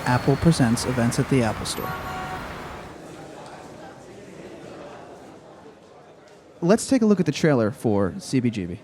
Apple presents events at the Apple Store. Let's take a look at the trailer for CBGB.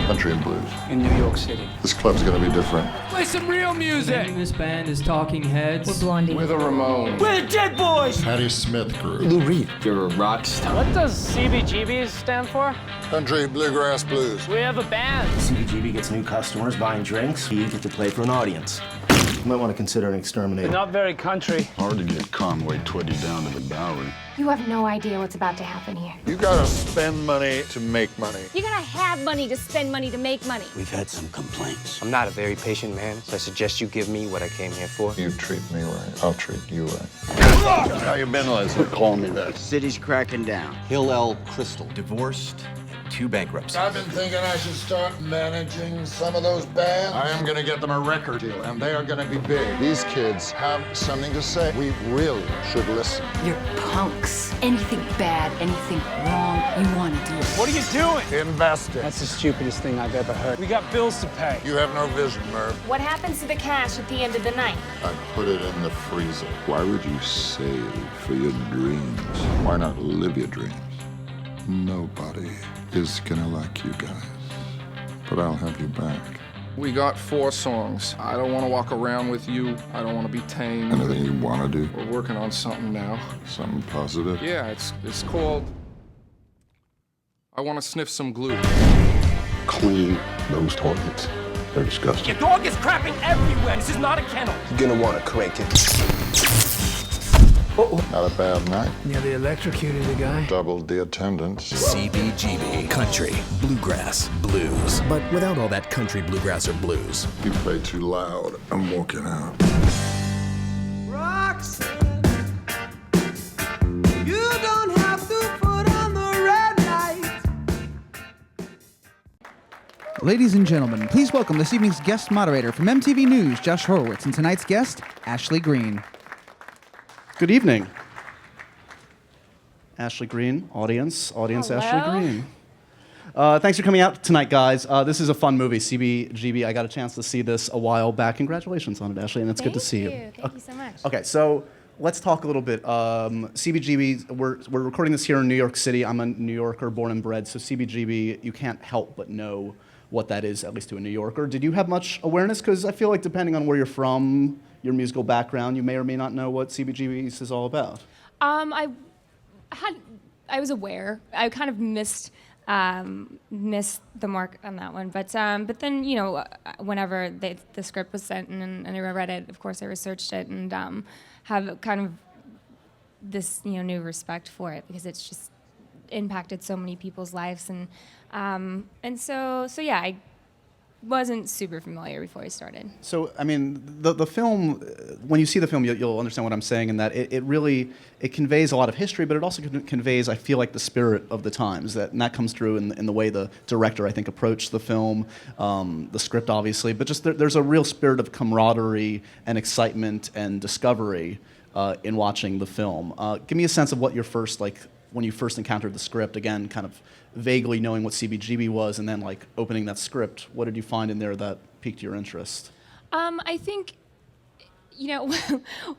Country and blues. In New York City. This club's gonna be different. Play some real music! This band is Talking Heads. We're Blondie. We're the Ramones. We're the Dead Boys! Patti Smith Group. Lou Reed. You're a rock star. What does CBGB stand for? Country, bluegrass, blues. We have a band. CBGB gets new customers buying drinks. You get to play for an audience. You might want to consider an exterminator. Not very country. Hard to get Conway Twitty down to the Bowery. You have no idea what's about to happen here. You gotta spend money to make money. You gotta have money to spend money to make money. We've had some complaints. I'm not a very patient man, so I suggest you give me what I came here for. You treat me right, I'll treat you right. How you been, Leslie? Call me that. City's cracking down. Hillel Crystal. Divorced. Two bankruptcies. I've been thinking I should start managing some of those bands. I am gonna get them a record deal, and they are gonna be big. These kids have something to say. We really should listen. You're punks. Anything bad, anything wrong, you want to do it. What are you doing? Investing. That's the stupidest thing I've ever heard. We got bills to pay. You have no vision, Merv. What happens to the cash at the end of the night? I put it in the freezer. Why would you save for your dreams? Why not live your dreams? Nobody is gonna like you guys, but I'll have you back. We got 4 songs. I don't want to walk around with you. I don't want to be tame. Anything you wanna do? We're working on something now. Something positive? Yeah, it's called I Want to Sniff Some Glue. Clean those toilets. They're disgusting. Your dog is crapping everywhere. This is not a kennel. You're gonna want to crank it. Not a bad night. Yeah, they electrocuted the guy. Doubled the attendance. CBGB, country, bluegrass, blues. But without all that country, bluegrass, or blues. You play too loud. I'm walking out. Roxanne, you don't have to put on the red light. Ladies and gentlemen, please welcome this evening's guest moderator from MTV News, Josh Horowitz, and tonight's guest, Ashley Greene. Good evening. Ashley Greene, audience Hello. Ashley Greene. Thanks for coming out tonight, guys. This is a fun movie, CBGB. I got a chance to see this a while back. Congratulations on it, Ashley, and it's good to see you. Thank you so much. Okay, so let's talk a little bit. CBGB, we're recording this here in New York City. I'm a New Yorker, born and bred, so CBGB, you can't help but know what that is, at least to a New Yorker. Did you have much awareness? Because I feel like depending on where you're from, your musical background, you may or may not know what CBGB is all about. I was aware. I kind of missed the mark on that one, but then whenever the script was sent and I read it, of course I researched it and have kind of this new respect for it because it's just impacted so many people's lives and so yeah, I wasn't super familiar before I started. So, I mean, the film, when you see the film, you'll understand what I'm saying in that it really conveys a lot of history, but it also conveys, I feel like, the spirit of the times, and that comes through in the way the director, I think, approached the film, the script, obviously, but just there's a real spirit of camaraderie and excitement and discovery in watching the film. Give me a sense of what your first, when you first encountered the script, again, kind of vaguely knowing what CBGB was, and then opening that script, what did you find in there that piqued your interest? I think,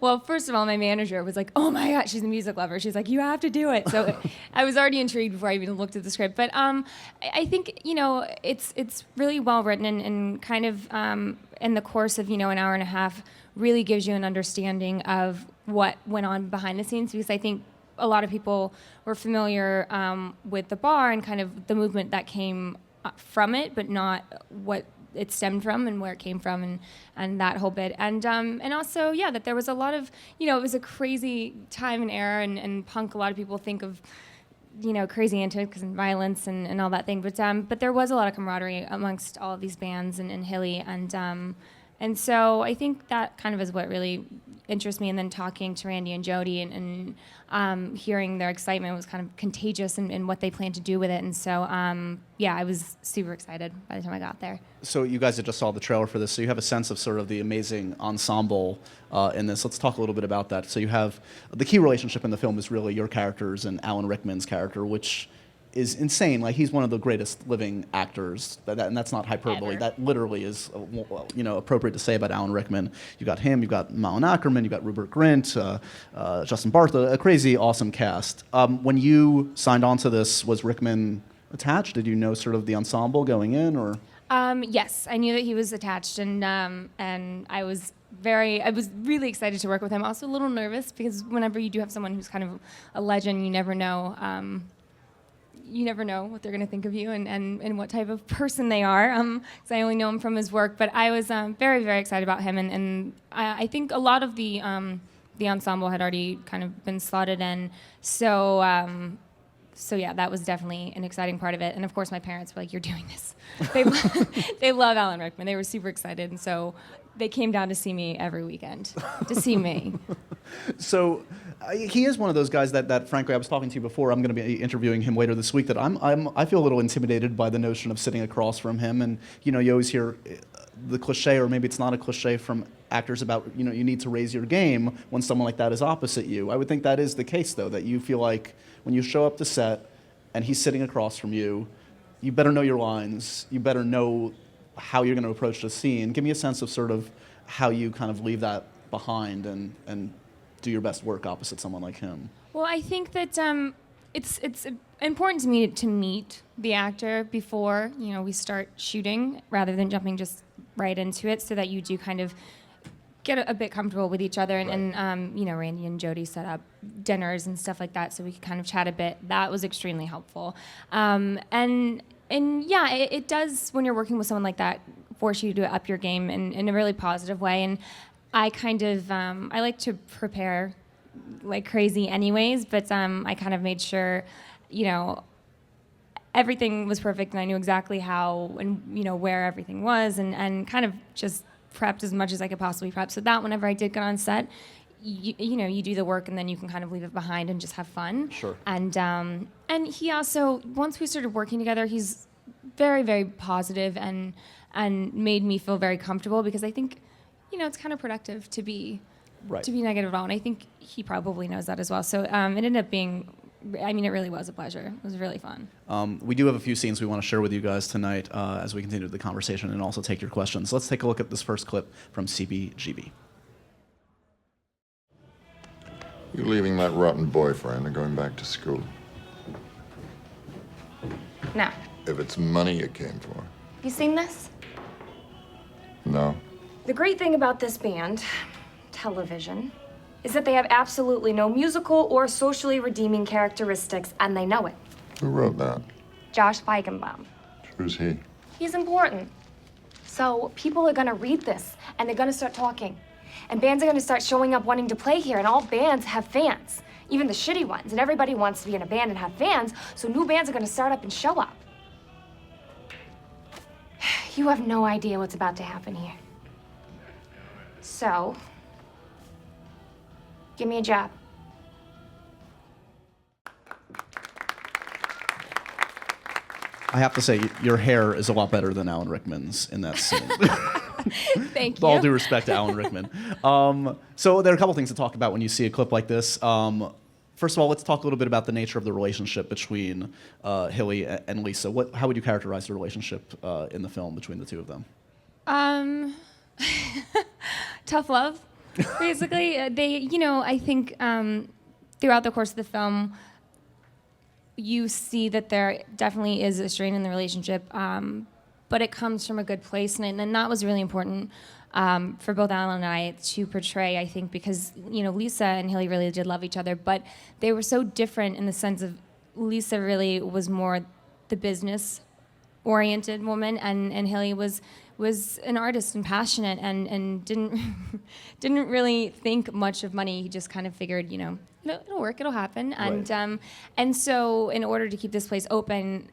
well, first of all, my manager was like, "Oh my God, she's a music lover." She's like, "You have to do it." So I was already intrigued before I even looked at the script. But I think it's really well written and kind of in the course of an hour and a half really gives you an understanding of what went on behind the scenes, because I think a lot of people were familiar with the bar and kind of the movement that came from it, but not what it stemmed from and where it came from and that whole bit. And also, yeah, that there was a lot of, it was a crazy time and era and punk, a lot of people think of, crazy antics and violence and all that thing. But there was a lot of camaraderie amongst all of these bands and Hilly and so I think that kind of is what really interests me. And then talking to Randy and Jody and hearing their excitement was kind of contagious in what they planned to do with it. And so, yeah, I was super excited by the time I got there. So you guys had just saw the trailer for this, so you have a sense of sort of the amazing ensemble in this. Let's talk a little bit about that. So you have the key relationship in the film is really your characters and Alan Rickman's character, which is insane. Like, he's one of the greatest living actors, and that's not hyperbole. Ever. That literally is, appropriate to say about Alan Rickman. You got him, you got Malin Ackerman, you got Rupert Grint, Justin Barth, a crazy, awesome cast. When you signed on to this, was Rickman attached? Did you know sort of the ensemble going in, or? Yes, I knew that he was attached, and I was really excited to work with him. Also a little nervous because whenever you do have someone who's kind of a legend, you never know what they're going to think of you and what type of person they are. Because I only know him from his work, but I was very, very excited about him, and I think a lot of the ensemble had already kind of been slotted in, so. So yeah, that was definitely an exciting part of it. And of course, my parents were like, "You're doing this." They love Alan Rickman. They were super excited, and so they came down to see me every weekend to see me. So he is one of those guys that frankly, I was talking to you before. I'm going to be interviewing him later this week. That I feel a little intimidated by the notion of sitting across from him. And you always hear the cliche, or maybe it's not a cliche, from actors about you need to raise your game when someone like that is opposite you. I would think that is the case, though, that you feel like when you show up to set and he's sitting across from you, you better know your lines. You better know how you're going to approach the scene. Give me a sense of sort of how you kind of leave that behind and do your best work opposite someone like him. Well, I think that it's important to me to meet the actor before we start shooting, rather than jumping just right into it, so that you do kind of get a bit comfortable with each other. And Randy and Jody set up dinners and stuff like that, so we could kind of chat a bit. That was extremely helpful. And yeah, it does, when you're working with someone like that, force you to up your game in a really positive way. And I kind of, I like to prepare like crazy anyways, but I kind of made sure, everything was perfect, and I knew exactly how and where everything was, and kind of just prepped as much as I could possibly prep, so that whenever I did get on set, you do the work, and then you can kind of leave it behind and just have fun. Sure. And he also, once we started working together, he's very, very positive and made me feel very comfortable, because I think it's kind of productive to be negative at all, and I think he probably knows that as well. So it ended up being, it really was a pleasure. It was really fun. We do have a few scenes we want to share with you guys tonight as we continue the conversation and also take your questions. Let's take a look at this first clip from CBGB. You leaving that rotten boyfriend and going back to school? No. If it's money you came for. Have you seen this? No. The great thing about this band, television, is that they have absolutely no musical or socially redeeming characteristics, and they know it. Who wrote that? Josh Feigenbaum. Who's he? He's important. So people are gonna read this, and they're gonna start talking. And bands are gonna start showing up wanting to play here, and all bands have fans, even the shitty ones. And everybody wants to be in a band and have fans, so new bands are gonna start up and show up. You have no idea what's about to happen here. So, give me a job. I have to say, your hair is a lot better than Alan Rickman's in that scene. Thank With you. all due respect to Alan Rickman. So there are a couple things to talk about when you see a clip like this. First of all, let's talk a little bit about the nature of the relationship between Hilly and Lisa. How would you characterize the relationship in the film between the two of them? Tough love, basically. I think throughout the course of the film, you see that there definitely is a strain in the relationship, but it comes from a good place, and that was really important for both Alan and I to portray, I think, because Lisa and Hilly really did love each other, but they were so different in the sense of Lisa really was more the business-oriented woman, and Hilly was an artist and passionate and didn't really think much of money. He just kind of figured, it'll work, it'll happen. Right. And so in order to keep this place open,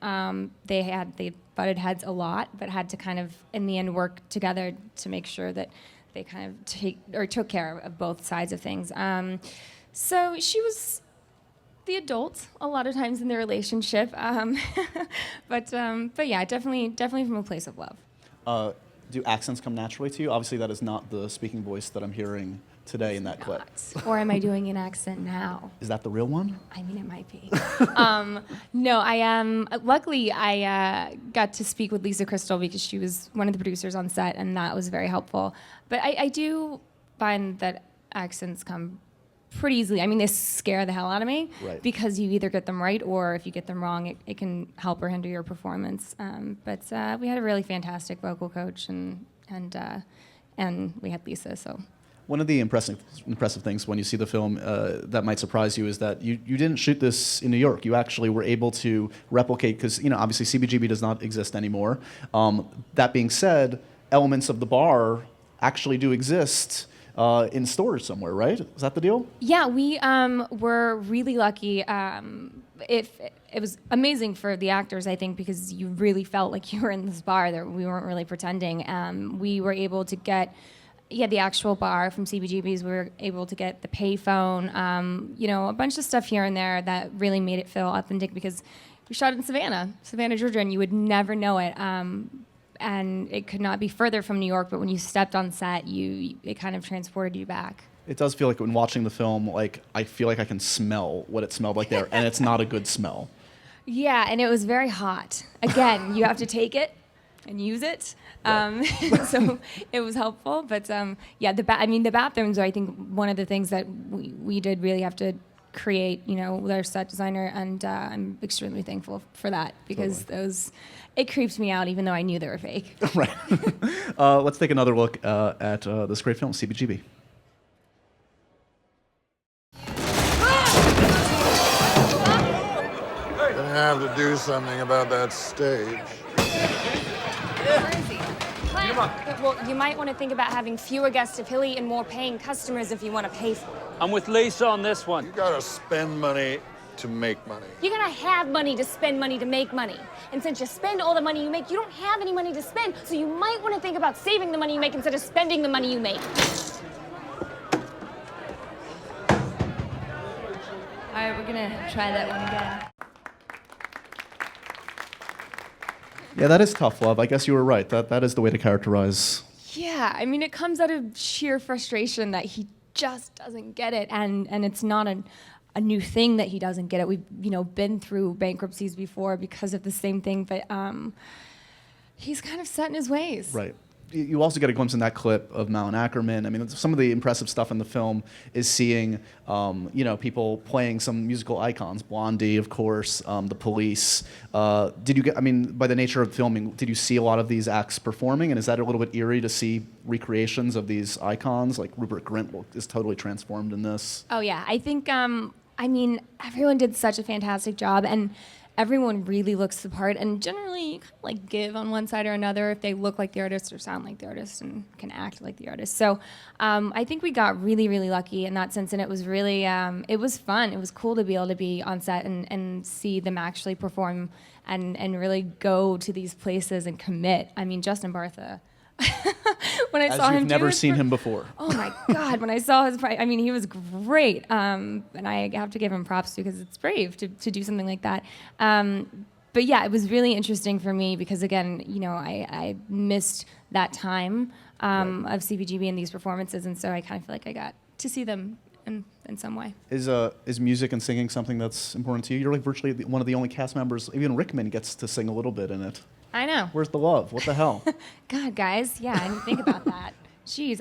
they butted heads a lot, but had to kind of, in the end, work together to make sure that they kind of took care of both sides of things. So she was the adult a lot of times in the relationship, but yeah, definitely from a place of love. Do accents come naturally to you? Obviously, that is not the speaking voice that I'm hearing today in that clip. Or am I doing an accent now? Is that the real one? I mean, it might be. No, I am. Luckily, I got to speak with Lisa Crystal because she was one of the producers on set, and that was very helpful. But I do find that accents come pretty easily. I mean, they scare the hell out of me because you either get them right or if you get them wrong, it can help or hinder your performance. But we had a really fantastic vocal coach, and we had Lisa, so. One of the impressive things when you see the film that might surprise you is that you didn't shoot this in New York. You actually were able to replicate, because obviously CBGB does not exist anymore. That being said, elements of the bar actually do exist in stores somewhere, right? Is that the deal? Yeah, we were really lucky. It was amazing for the actors, I think, because you really felt like you were in this bar. We weren't really pretending. We were able to get the actual bar from CBGB's. We were able to get the payphone, a bunch of stuff here and there that really made it feel authentic because we shot in Savannah, Georgia, and you would never know it. And it could not be further from New York, but when you stepped on set, it kind of transported you back. It does feel like when watching the film, like I feel like I can smell what it smelled like there, and it's not a good smell. Yeah, and it was very hot. Again, you have to take it and use it. So it was helpful, but the bathrooms are, I think, one of the things that we did really have to create, with our set designer, and I'm extremely thankful for that because it creeps me out even though I knew they were fake. Right. Let's take another look at this great film, CBGB. Gonna have to do something about that stage. Well, you might want to think about having fewer guests if Hilly and more paying customers if you want to pay for it. I'm with Lisa on this one. You gotta spend money to make money. You're gonna have money to spend money to make money. And since you spend all the money you make, you don't have any money to spend. So you might want to think about saving the money you make instead of spending the money you make. All right, we're gonna try that one again. Yeah, that is tough love. I guess you were right. That is the way to characterize. Yeah, I mean, it comes out of sheer frustration that he just doesn't get it, and it's not a new thing that he doesn't get it. We've been through bankruptcies before because of the same thing, but he's kind of set in his ways. Right. You also get a glimpse in that clip of Malin Ackerman. I mean, some of the impressive stuff in the film is seeing, people playing some musical icons. Blondie, of course, The Police. By the nature of filming, did you see a lot of these acts performing? And is that a little bit eerie to see recreations of these icons? Like Rupert Grint is totally transformed in this. Oh, yeah. I think, everyone did such a fantastic job, and everyone really looks the part, and generally you kind of like give on one side or another if they look like the artist or sound like the artist and can act like the artist. So I think we got really, really lucky in that sense, and it was really, it was fun. It was cool to be able to be on set and see them actually perform and really go to these places and commit. I mean, Justin Bartha, when I saw him, you've never seen him before. Oh my God! When I saw he was great, and I have to give him props because it's brave to do something like that. But yeah, it was really interesting for me because again, I missed that time of CBGB and these performances, and so I kind of feel like I got to see them in some way. Is music and singing something that's important to you? You're like virtually one of the only cast members. Even Rickman gets to sing a little bit in it. I know. Where's the love? What the hell? God, guys, yeah, I didn't think about that. Jeez.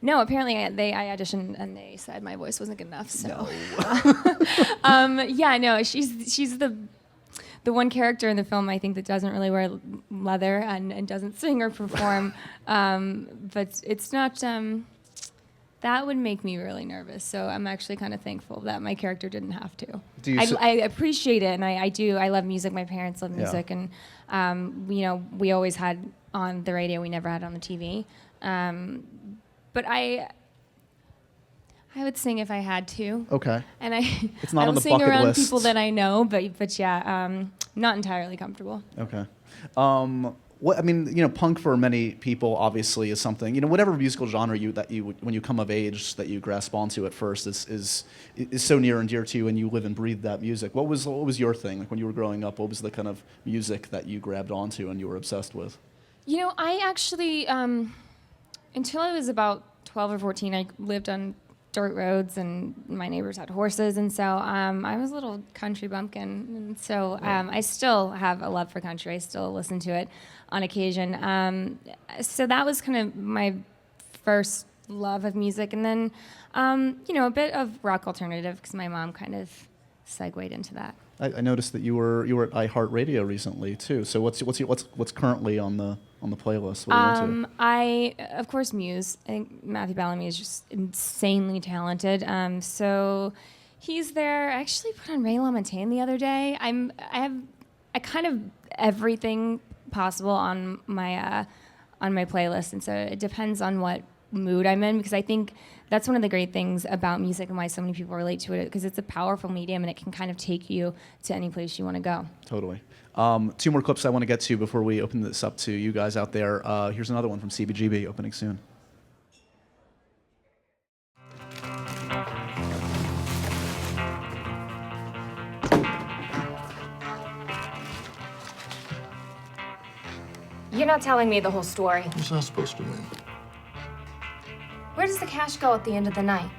No, apparently I auditioned and they said my voice wasn't good enough. So. No. Yeah, no, she's the one character in the film I think that doesn't really wear leather and doesn't sing or perform. But it's not. That would make me really nervous. So I'm actually kind of thankful that my character didn't have to. I appreciate it, and I do. I love music. My parents love music, and we always had on the radio. We never had it on the TV. But I would sing if I had to. Okay. And it's not I on will the sing bucket around list. people that I know, but yeah, not entirely comfortable. Okay. Punk for many people obviously is something. Whatever musical genre when you come of age that you grasp onto at first is so near and dear to you, and you live and breathe that music. What was your thing? Like when you were growing up, what was the kind of music that you grabbed onto and you were obsessed with? I actually until I was about 12 or 14, I lived on dirt roads, and my neighbors had horses, and so I was a little country bumpkin, and so I still have a love for country. I still listen to it on occasion. So that was kind of my first love of music, and then a bit of rock alternative because my mom kind of segued into that. I noticed that you were at iHeartRadio recently too. So what's currently on the playlist? What are you into? I of course Muse. I think Matthew Bellamy is just insanely talented. So he's there. I actually put on Ray LaMontagne the other day. I kind of everything possible on my playlist, and so it depends on what mood I'm in, because I think that's one of the great things about music and why so many people relate to it, because it's a powerful medium and it can kind of take you to any place you want to go. Totally. 2 more clips I want to get to before we open this up to you guys out there. Here's another one from CBGB opening soon. You're not telling me the whole story. What's that supposed to mean? Where does the cash go at the end of the night?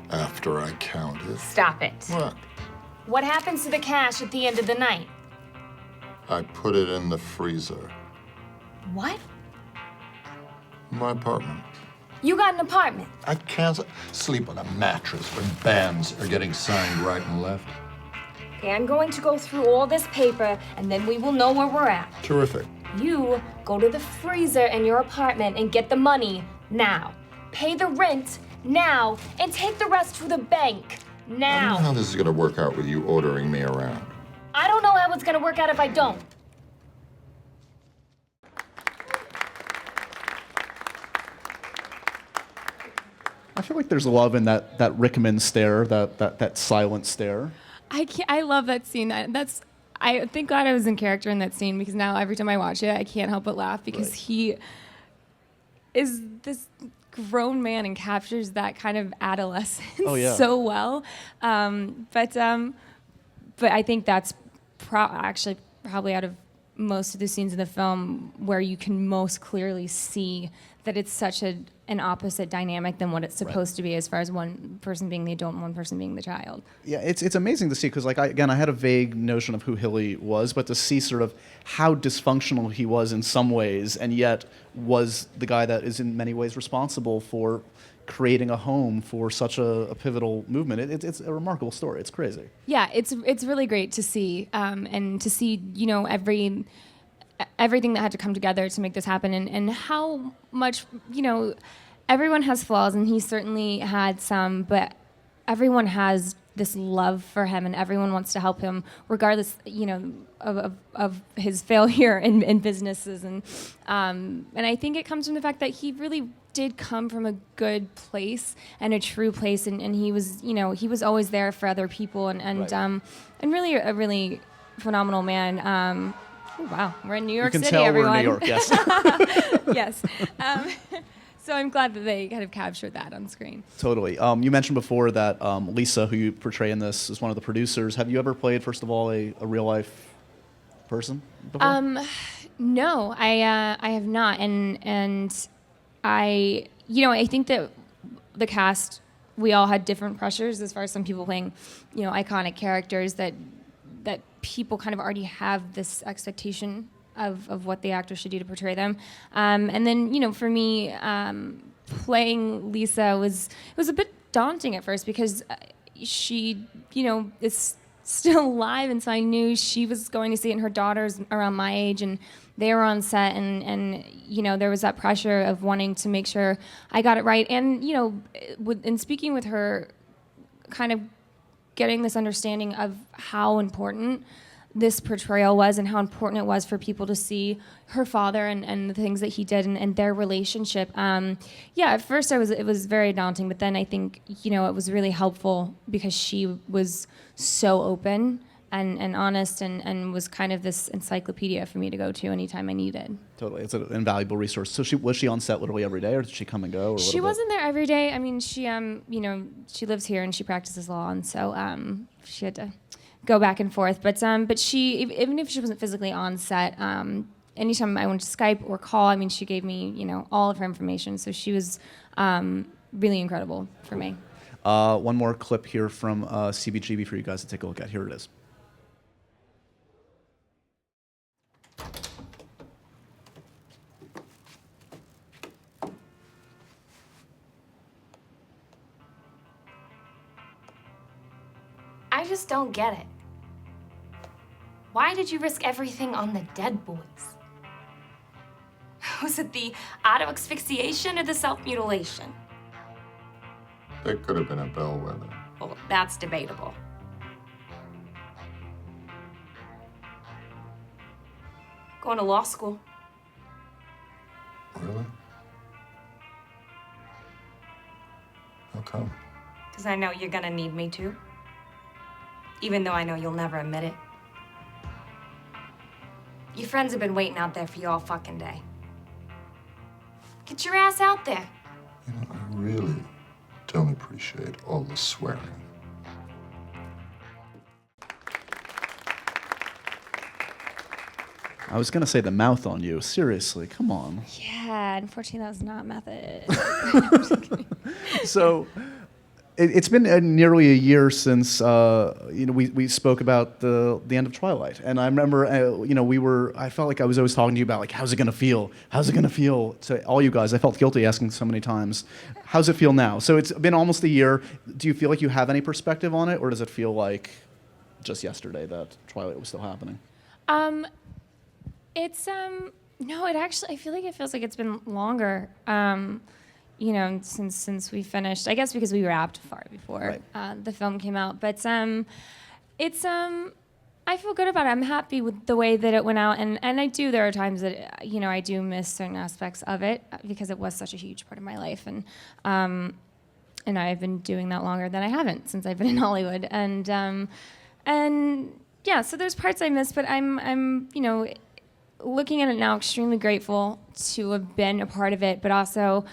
After I count it. Stop it. What? What happens to the cash at the end of the night? I put it in the freezer. What? My apartment. You got an apartment? I can't sleep on a mattress when bands are getting signed right and left. Okay, I'm going to go through all this paper, and then we will know where we're at. Terrific. You go to the freezer in your apartment and get the money now. Pay the rent now, and take the rest to the bank I don't now. know how this is going to work out with you ordering me around. I don't know how it's going to work out if I don't. I feel like there's love in that Rickman stare, that silent stare. I love that scene. I thank God I was in character in that scene, because now every time I watch it, I can't help but laugh, because he is this grown man and captures that kind of adolescence so well. But I think that's actually probably out of most of the scenes in the film where you can most clearly see that it's such an opposite dynamic than what it's supposed to be, as far as one person being the adult and one person being the child. Yeah, it's amazing to see, because I had a vague notion of who Hilly was, but to see sort of how dysfunctional he was in some ways, and yet was the guy that is in many ways responsible for creating a home for such a pivotal movement. It's a remarkable story. It's crazy. Yeah, it's really great to see, and to see everything that had to come together to make this happen, and how much, everyone has flaws, and he certainly had some, but everyone has this love for him, and everyone wants to help him, regardless, of his failure in businesses, and I think it comes from the fact that he really did come from a good place and a true place, and he was, he was always there for other people, and really a really phenomenal man. Oh, wow, we're in New York City, everyone. You can tell we're in New York, yes. Yes. So I'm glad that they kind of captured that on screen. Totally. You mentioned before that Lisa, who you portray in this, is one of the producers. Have you ever played, first of all, a real-life person before? No, I have not. And I think that the cast, we all had different pressures, as far as some people playing, iconic characters that people kind of already have this expectation of what the actor should do to portray them. And then, for me, playing Lisa was a bit daunting at first, because she, is still alive, and so I knew she was going to see it, and her daughter's around my age, and they were on set, and there was that pressure of wanting to make sure I got it right. And, in speaking with her, kind of getting this understanding of how important this portrayal was, and how important it was for people to see her father and the things that he did, and their relationship. At first it was very daunting, but then I think, it was really helpful, because she was so open and honest, and was kind of this encyclopedia for me to go to anytime I needed. Totally, it's an invaluable resource. So was she on set literally every day, or did she come and go? She wasn't there every day. I mean, she she lives here and she practices law, and so she had to go back and forth. But she, even if she wasn't physically on set, anytime I wanted to Skype or call, I mean, she gave me, you know, all of her information. So she was really incredible for me. One more clip here from CBGB for you guys to take a look at. Here it is. I just don't get it. Why did you risk everything on the dead boys? Was it the auto asphyxiation or the self-mutilation? It could have been a bellwether. Well, that's debatable. Going to law school. Really? How come? Because I know you're gonna need me to. Even though I know you'll never admit it. Your friends have been waiting out there for you all fucking day. Get your ass out there. You know, I really don't appreciate all the swearing. I was going to say the mouth on you. Seriously, come on. Yeah, unfortunately, that was not method. So it's been nearly a year since we spoke about the end of Twilight, and I remember I felt like I was always talking to you about like how's it gonna feel to all you guys. I felt guilty asking so many times. How's it feel now? So it's been almost a year. Do you feel like you have any perspective on it, or does it feel like just yesterday that Twilight was still happening? It's no, it actually, I feel like it feels like it's been longer. Since we finished, I guess because we wrapped far before the film came out. But it's I feel good about it. I'm happy with the way that it went out, and there are times that I do miss certain aspects of it because it was such a huge part of my life, and I've been doing that longer than I haven't since I've been in Hollywood, and yeah, so there's parts I miss, but I'm looking at it now, extremely grateful to have been a part of it, but also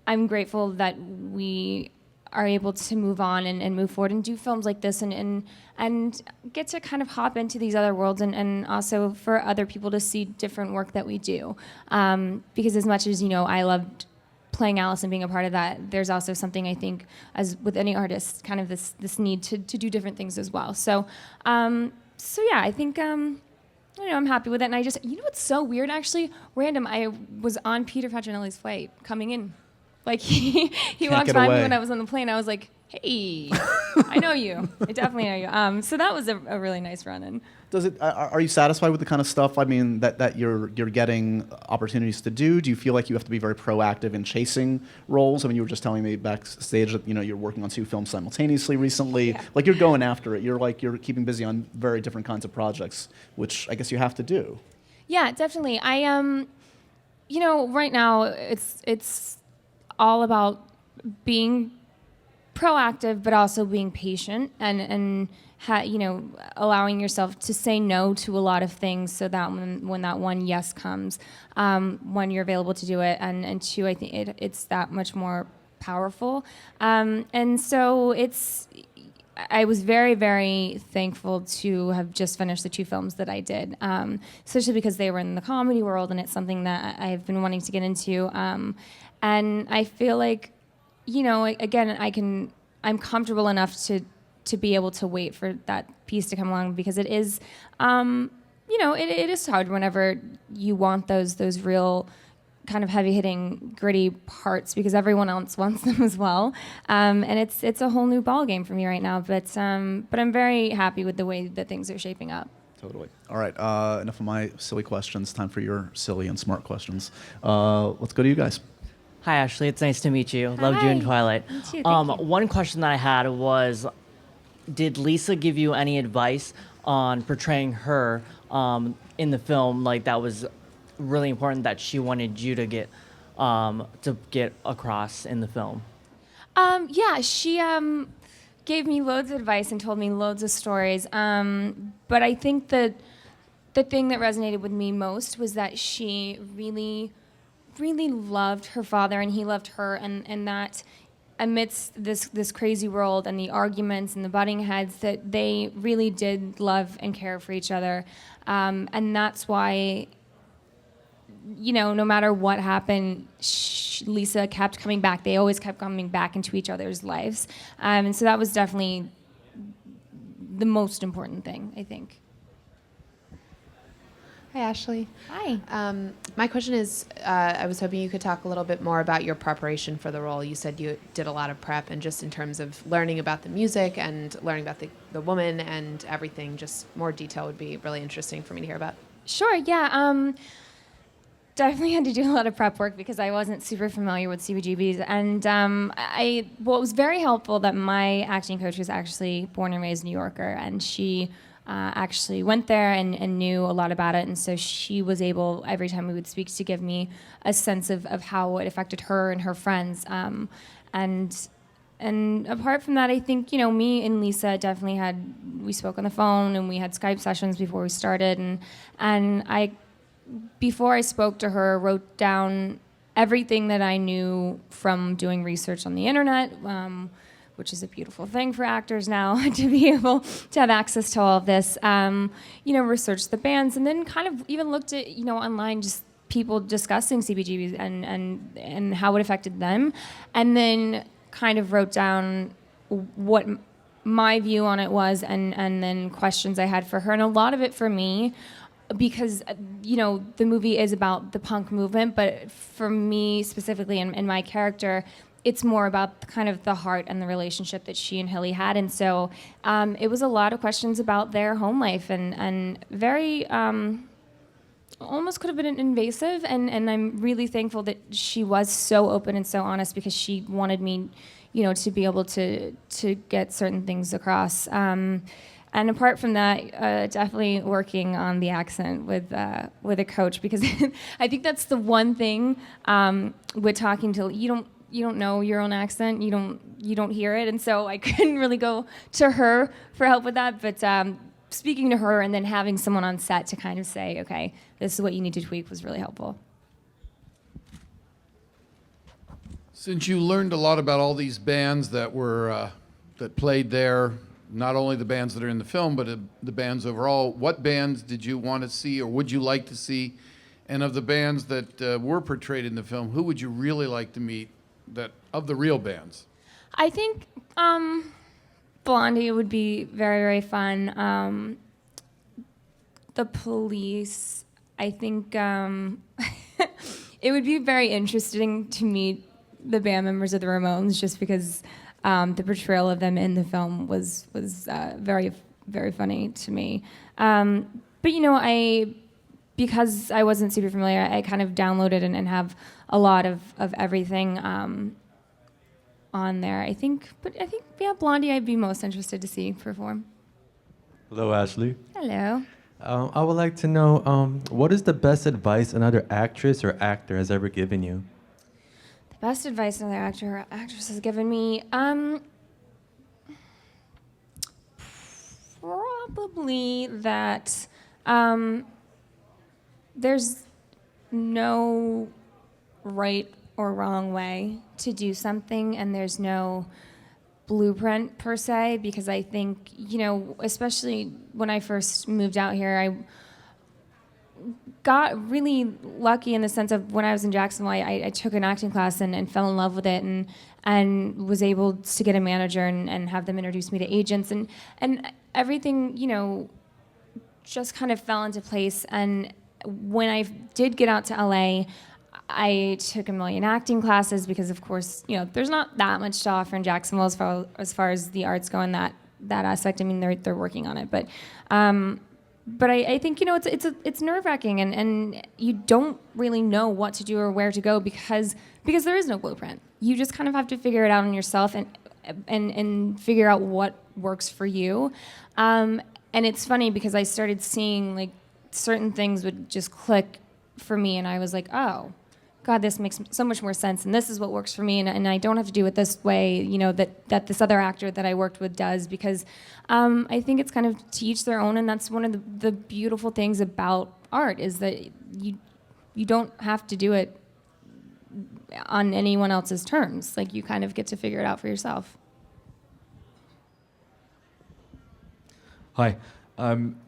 I'm grateful that we are able to move on and move forward and do films like this and get to kind of hop into these other worlds and also for other people to see different work that we do. Because as much as, I loved playing Alice and being a part of that, there's also something I think, as with any artist, kind of this need to do different things as well. So yeah, I think I'm happy with it. And I just, what's so weird actually, random, I was on Peter Petronelli's flight coming in. Like he walked by me when I was on the plane. I was like, hey, I know you. I definitely know you. So that was a really nice run-in. Are you satisfied with the kind of stuff, I mean, that you're getting opportunities to do? Do you feel like you have to be very proactive in chasing roles? I mean, you were just telling me backstage that, you're working on 2 films simultaneously recently. Yeah. Like, you're going after it. You're keeping busy on very different kinds of projects, which I guess you have to do. Yeah, definitely. I, right now it's all about being proactive, but also being patient and allowing yourself to say no to a lot of things, so that when that one yes comes, one, you're available to do it, and 2, I think it's that much more powerful. And so I was very, very thankful to have just finished the 2 films that I did, especially because they were in the comedy world, and it's something that I've been wanting to get into. And I feel like, again, I'm comfortable enough to be able to wait for that piece to come along, because it is, it is hard whenever you want those real kind of heavy-hitting, gritty parts, because everyone else wants them as well. And it's a whole new ballgame for me right now, but I'm very happy with the way that things are shaping up. Totally. All right, enough of my silly questions. Time for your silly and smart questions. Let's go to you guys. Hi, Ashley. It's nice to meet you. Loved you in Twilight. Me too, thank you. One question that I had was, did Lisa give you any advice on portraying her in the film? Like, that was really important that she wanted you to get across in the film. Yeah, she gave me loads of advice and told me loads of stories. But I think that the thing that resonated with me most was that she really loved her father, and he loved her, and that amidst this crazy world and the arguments and the butting heads, that they really did love and care for each other. And that's why no matter what happened, Lisa kept coming back. They always kept coming back into each other's lives. And so that was definitely the most important thing, I think. Hi, Ashley. Hi. My question is, I was hoping you could talk a little bit more about your preparation for the role. You said you did a lot of prep, and just in terms of learning about the music and learning about the woman and everything, just more detail would be really interesting for me to hear about. Sure, yeah. Definitely had to do a lot of prep work because I wasn't super familiar with CBGBs. And it was very helpful that my acting coach was actually born and raised New Yorker, and she actually went there and knew a lot about it. And so she was able, every time we would speak, to give me a sense of how it affected her and her friends. And apart from that, I think, me and Lisa definitely we spoke on the phone and we had Skype sessions before we started. And I, before I spoke to her, wrote down everything that I knew from doing research on the internet, which is a beautiful thing for actors now to be able to have access to all of this. Researched the bands, and then kind of even looked at, online, just people discussing CBGBs and how it affected them. And then kind of wrote down what my view on it was, and then questions I had for her. And a lot of it for me, because, the movie is about the punk movement, but for me specifically in my character, it's more about kind of the heart and the relationship that she and Hilly had. And so it was a lot of questions about their home life and very, almost could have been invasive. And I'm really thankful that she was so open and so honest, because she wanted me, to be able to get certain things across. And apart from that, definitely working on the accent with a coach, because I think that's the one thing with talking to, you don't know your own accent, you don't hear it, and so I couldn't really go to her for help with that. But speaking to her and then having someone on set to kind of say, okay, this is what you need to tweak, was really helpful. Since you learned a lot about all these bands that were that played there, not only the bands that are in the film, but the bands overall, what bands did you want to see or would you like to see? And of the bands that were portrayed in the film, who would you really like to meet, that of the real bands? I think Blondie would be very, very fun. The Police, I think it would be very interesting to meet the band members of the Ramones, just because the portrayal of them in the film was very, very funny to me. But because I wasn't super familiar, I kind of downloaded and have a lot of everything on there. I think, Blondie I'd be most interested to see perform. Hello, Ashley. Hello. I would like to know, what is the best advice another actress or actor has ever given you? The best advice another actor or actress has given me, probably that there's no right or wrong way to do something, and there's no blueprint per se, because I think, especially when I first moved out here, I got really lucky in the sense of when I was in Jacksonville, I took an acting class and fell in love with it, and was able to get a manager and have them introduce me to agents, and everything, just kind of fell into place. And when I did get out to LA, I took a million acting classes because, of course, there's not that much to offer in Jacksonville as far as the arts go in that aspect. I mean, they're working on it, but I think it's nerve-wracking, and you don't really know what to do or where to go because there is no blueprint. You just kind of have to figure it out on yourself and figure out what works for you. And it's funny because I started seeing like certain things would just click for me, and I was like, oh, God, this makes so much more sense, and this is what works for me, and I don't have to do it this way, that this other actor that I worked with does, because I think it's kind of to each their own, and that's one of the beautiful things about art, is that you don't have to do it on anyone else's terms. Like, you kind of get to figure it out for yourself. Hi.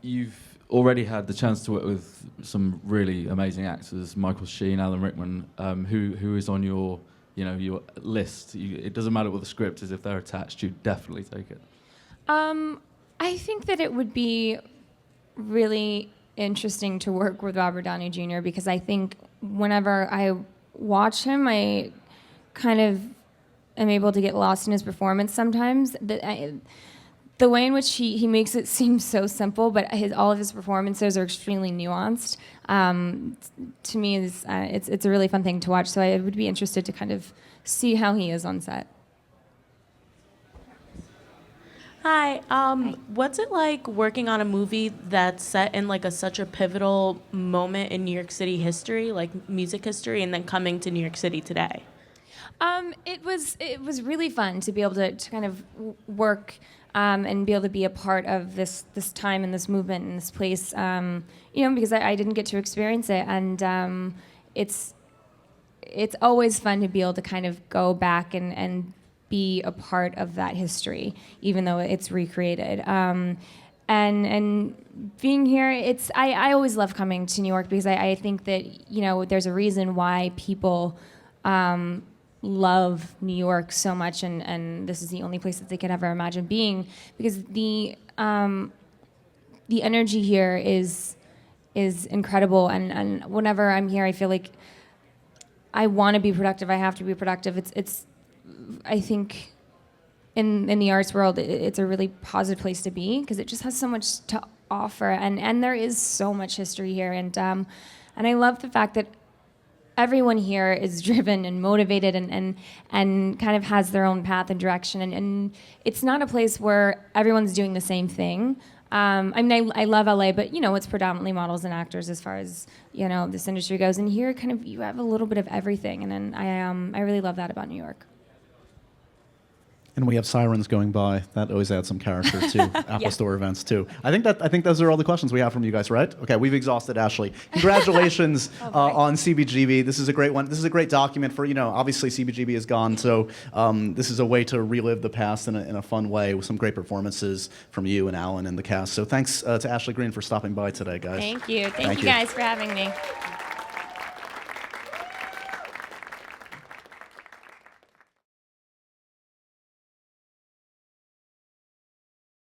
You've already had the chance to work with some really amazing actors, Michael Sheen, Alan Rickman, who is on your, your list. It doesn't matter what the script is; if they're attached, you definitely take it. I think that it would be really interesting to work with Robert Downey Jr. because I think whenever I watch him, I kind of am able to get lost in his performance sometimes. The way in which he makes it seem so simple, but all of his performances are extremely nuanced. To me, it's a really fun thing to watch. So I would be interested to kind of see how he is on set. Hi. What's it like working on a movie that's set in like such a pivotal moment in New York City history, like music history, and then coming to New York City today? It was really fun to be able to kind of work and be able to be a part of this time and this movement and this place, because I didn't get to experience it, and it's always fun to be able to kind of go back and be a part of that history, even though it's recreated. And being here, I always love coming to New York because I think that there's a reason why people love New York so much, and this is the only place that they could ever imagine being, because the energy here is incredible, and whenever I'm here, I feel like I want to be productive. I have to be productive. It's I think in the arts world, it's a really positive place to be because it just has so much to offer, and there is so much history here, and I love the fact that everyone here is driven and motivated and kind of has their own path and direction. And it's not a place where everyone's doing the same thing. I mean, I love LA, but it's predominantly models and actors as far as this industry goes. And here, kind of, you have a little bit of everything. And then I really love that about New York. And we have sirens going by. That always adds some character to Apple Store events too. I think those are all the questions we have from you guys, right? Okay, we've exhausted Ashley. Congratulations on CBGB. This is a great one. This is a great document for obviously CBGB is gone, so this is a way to relive the past in a fun way with some great performances from you and Alan and the cast. So thanks to Ashley Greene for stopping by today, guys. Thank you. Thank you guys for having me.